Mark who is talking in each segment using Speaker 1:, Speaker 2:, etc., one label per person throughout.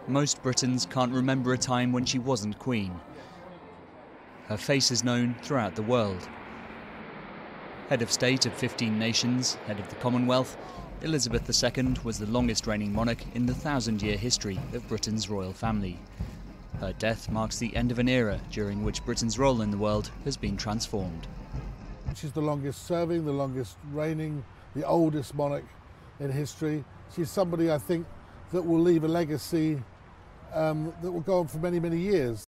Speaker 1: Most Britons can't remember a time when she wasn't Queen. Her face is known throughout the world. Head of state of 15 nations, head of the Commonwealth, Elizabeth II was the longest reigning monarch in the 1,000-year history of Britain's royal family. Her death marks the end of an era during which Britain's role in the world has been transformed.
Speaker 2: She's the longest serving, the longest reigning, the oldest monarch in history. She's somebody, I think, that will leave a legacy that will go on for many, many years.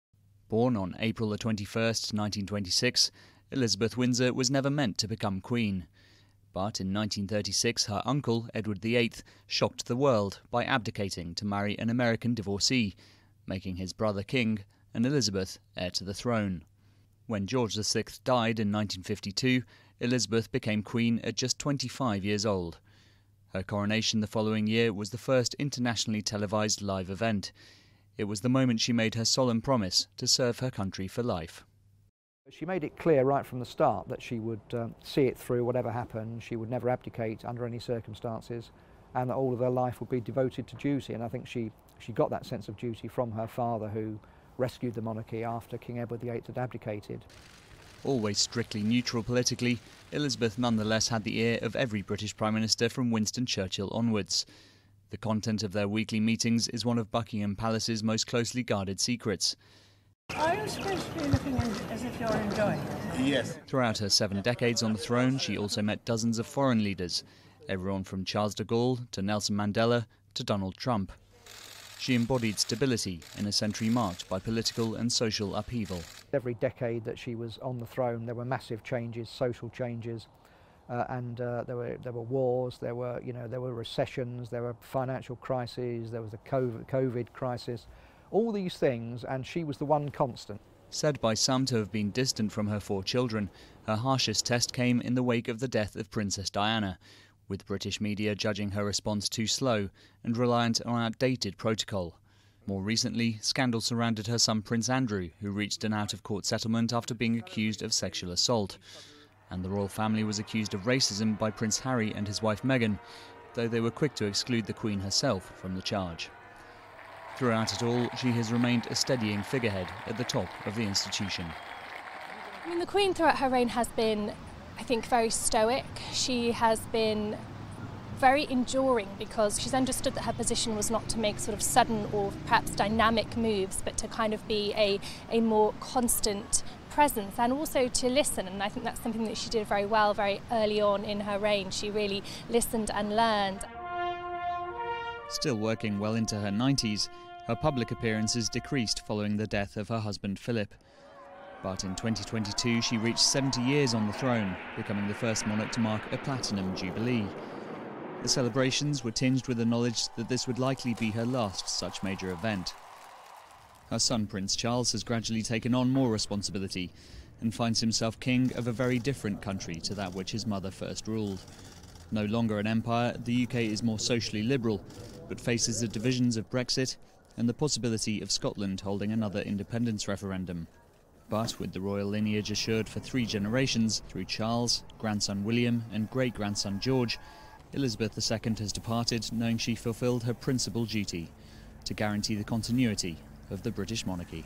Speaker 1: Born on April the 21st, 1926, Elizabeth Windsor was never meant to become Queen. But in 1936, her uncle, Edward VIII, shocked the world by abdicating to marry an American divorcee, making his brother king and Elizabeth heir to the throne. When George VI died in 1952, Elizabeth became Queen at just 25 years old. Her coronation the following year was the first internationally televised live event. It was the moment she made her solemn promise to serve her country for life.
Speaker 3: She made it clear right from the start that she would see it through whatever happened. She would never abdicate under any circumstances, and that all of her life would be devoted to duty. And I think she got that sense of duty from her father, who rescued the monarchy after King Edward VIII had abdicated.
Speaker 1: Always strictly neutral politically, Elizabeth nonetheless had the ear of every British Prime Minister from Winston Churchill onwards. The content of their weekly meetings is one of Buckingham Palace's most closely guarded secrets.
Speaker 4: Are you supposed to be looking as if you're enjoying it?
Speaker 2: Yes.
Speaker 1: Throughout her 7 decades on the throne, she also met dozens of foreign leaders, everyone from Charles de Gaulle to Nelson Mandela to Donald Trump. She embodied stability in a century marked by political and social upheaval.
Speaker 3: Every decade that she was on the throne, there were massive changes, social changes, and there were wars, there were recessions, there were financial crises, there was the COVID crisis, all these things, and she was the one constant.
Speaker 1: Said by some to have been distant from her 4 children, her harshest test came in the wake of the death of Princess Diana, with British media judging her response too slow and reliant on outdated protocol. More recently, scandal surrounded her son Prince Andrew, who reached an out-of-court settlement after being accused of sexual assault. And the royal family was accused of racism by Prince Harry and his wife Meghan, though they were quick to exclude the Queen herself from the charge. Throughout it all, she has remained a steadying figurehead at the top of the institution.
Speaker 5: I mean, the Queen throughout her reign has been, I think, very stoic. She has been very enduring because she's understood that her position was not to make sort of sudden or perhaps dynamic moves, but to kind of be a more constant presence and also to listen. And I think that's something that she did very well very early on in her reign. She really listened and learned.
Speaker 1: Still working well into her 90s, her public appearances decreased following the death of her husband Philip. But in 2022 she reached 70 years on the throne, becoming the first monarch to mark a platinum jubilee. The celebrations were tinged with the knowledge that this would likely be her last such major event. Her son Prince Charles has gradually taken on more responsibility and finds himself king of a very different country to that which his mother first ruled. No longer an empire, the UK is more socially liberal, but faces the divisions of Brexit and the possibility of Scotland holding another independence referendum. But with the royal lineage assured for 3 generations through Charles, grandson William and great-grandson George, Elizabeth II has departed knowing she fulfilled her principal duty, to guarantee the continuity of the British monarchy.